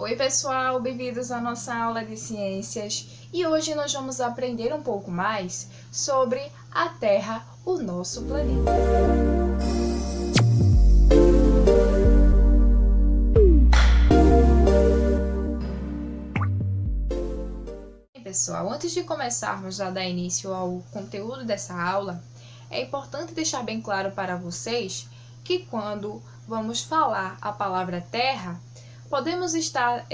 Oi pessoal, bem-vindos à nossa aula de ciências e hoje nós vamos aprender um pouco mais sobre a Terra, o nosso planeta. Pessoal, antes de começarmos a dar início ao conteúdo dessa aula, é importante deixar bem claro para vocês que quando vamos falar a palavra Terra, podemos estar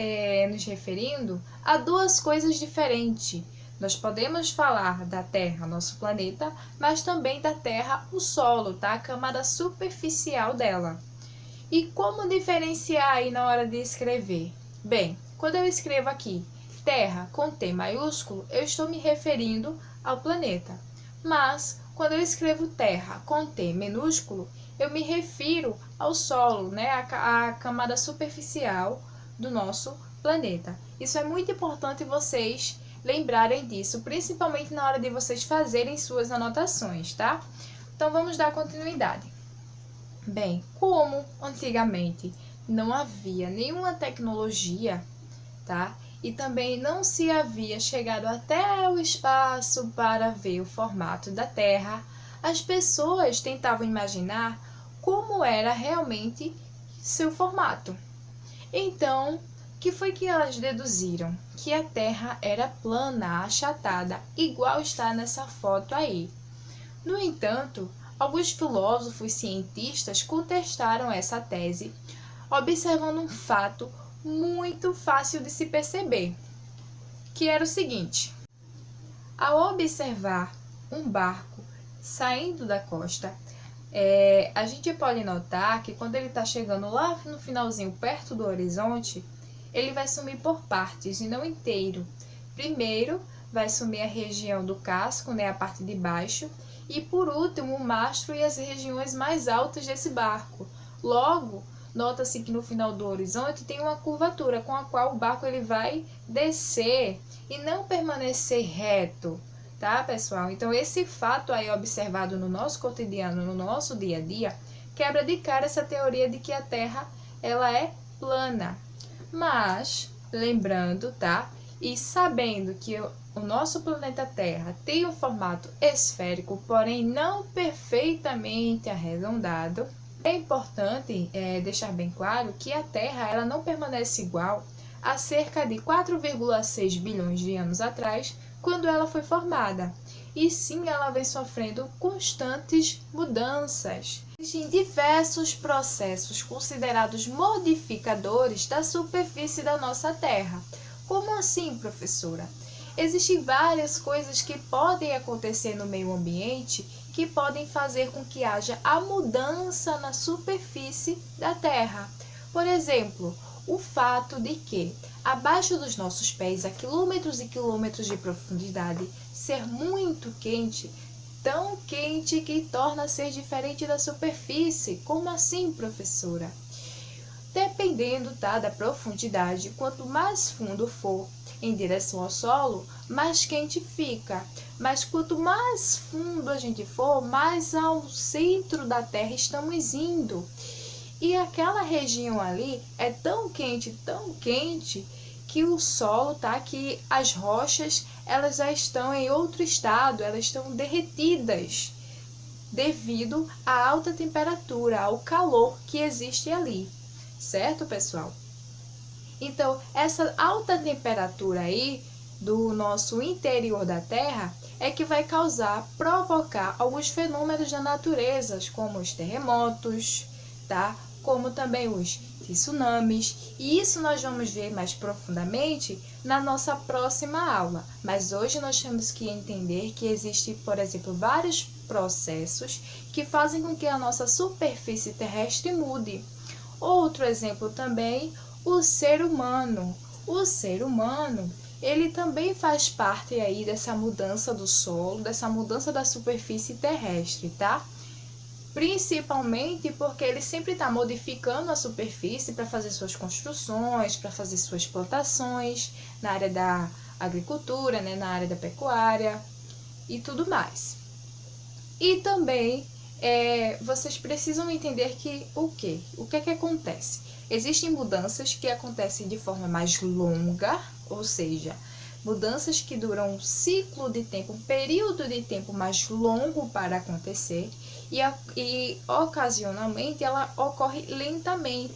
nos referindo a duas coisas diferentes. Nós podemos falar da Terra, nosso planeta, mas também da Terra, o solo, tá? A camada superficial dela. E como diferenciar aí na hora de escrever? Bem, quando eu escrevo aqui Terra com T maiúsculo, eu estou me referindo ao planeta. Mas, quando eu escrevo Terra com T minúsculo, eu me refiro ao solo, né? A camada superficial do nosso planeta. Isso é muito importante vocês lembrarem disso, principalmente na hora de vocês fazerem suas anotações, tá? Então, vamos dar continuidade. Bem, como antigamente não havia nenhuma tecnologia, tá? E também não se havia chegado até o espaço para ver o formato da Terra, as pessoas tentavam imaginar como era realmente seu formato. Então, que foi que elas deduziram? Que a Terra era plana, achatada, igual está nessa foto aí. No entanto, alguns filósofos cientistas contestaram essa tese, observando um fato muito fácil de se perceber, que era o seguinte: ao observar um barco saindo da costa, a gente pode notar que quando ele está chegando lá no finalzinho, perto do horizonte, ele vai sumir por partes e não inteiro. Primeiro, vai sumir a região do casco, né, a parte de baixo, e por último, o mastro e as regiões mais altas desse barco. Logo, nota-se que no final do horizonte tem uma curvatura com a qual o barco ele vai descer e não permanecer reto, tá, pessoal? Então, esse fato aí observado no nosso cotidiano, no nosso dia a dia, quebra de cara essa teoria de que a Terra ela é plana. Mas, lembrando, tá? E sabendo que o nosso planeta Terra tem um formato esférico, porém não perfeitamente arredondado, é importante deixar bem claro que a Terra ela não permanece igual a cerca de 4,6 bilhões de anos atrás, quando ela foi formada. E sim, ela vem sofrendo constantes mudanças. Existem diversos processos considerados modificadores da superfície da nossa Terra. Como assim, professora? Existem várias coisas que podem acontecer no meio ambiente que podem fazer com que haja a mudança na superfície da Terra. Por exemplo, o fato de que, abaixo dos nossos pés, a quilômetros e quilômetros de profundidade, ser muito quente, tão quente que torna ser diferente da superfície. Como assim, professora? Dependendo, tá, da profundidade, quanto mais fundo for em direção ao solo, mais quente fica. Mas quanto mais fundo a gente for, mais ao centro da Terra estamos indo. E aquela região ali é tão quente, que o solo, tá, que as rochas, elas já estão em outro estado, elas estão derretidas devido à alta temperatura, ao calor que existe ali. Certo, pessoal? Então, essa alta temperatura aí do nosso interior da Terra é que vai provocar alguns fenômenos da natureza, como os terremotos, tá? Como também os tsunamis. E isso nós vamos ver mais profundamente na nossa próxima aula. Mas hoje nós temos que entender que existe, por exemplo, vários processos que fazem com que a nossa superfície terrestre mude. Outro exemplo também, o ser humano. O ser humano, ele também faz parte aí dessa mudança do solo, dessa mudança da superfície terrestre, tá? Principalmente porque ele sempre está modificando a superfície para fazer suas construções, para fazer suas plantações, na área da agricultura, né, na área da pecuária e tudo mais. E também vocês precisam entender que o que acontece? Existem mudanças que acontecem de forma mais longa, ou seja, mudanças que duram um ciclo de tempo, um período de tempo mais longo para acontecer e ocasionalmente ela ocorre lentamente.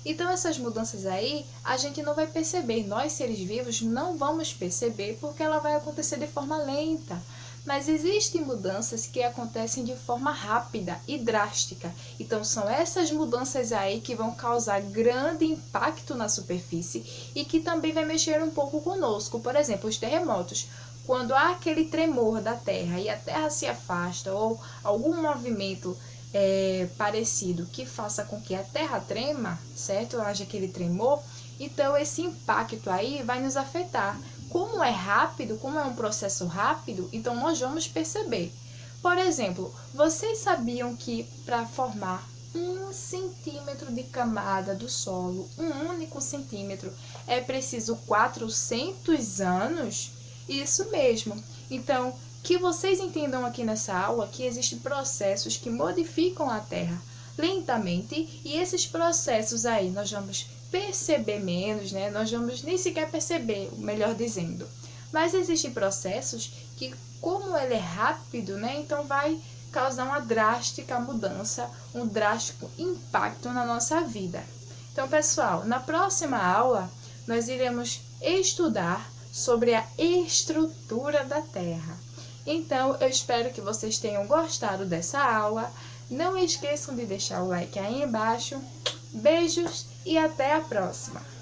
Então essas mudanças aí a gente não vai perceber, nós seres vivos não vamos perceber porque ela vai acontecer de forma lenta. Mas existem mudanças que acontecem de forma rápida e drástica. Então são essas mudanças aí que vão causar grande impacto na superfície e que também vai mexer um pouco conosco. Por exemplo, os terremotos. Quando há aquele tremor da terra e a terra se afasta ou algum movimento parecido que faça com que a terra trema, certo? Haja aquele tremor, então esse impacto aí vai nos afetar. Como é rápido, como é um processo rápido, então nós vamos perceber. Por exemplo, vocês sabiam que para formar 1 centímetro de camada do solo, um único centímetro, é preciso 400 anos? Isso mesmo. Então, que vocês entendam aqui nessa aula que existem processos que modificam a Terra lentamente e esses processos aí nós vamos perceber menos, né? Nós vamos nem sequer perceber, melhor dizendo. Mas existem processos que, como ele é rápido, né? Então vai causar uma drástica mudança, um drástico impacto na nossa vida. Então, pessoal, na próxima aula nós iremos estudar sobre a estrutura da Terra. Então, eu espero que vocês tenham gostado dessa aula. Não esqueçam de deixar o like aí embaixo. Beijos e até a próxima!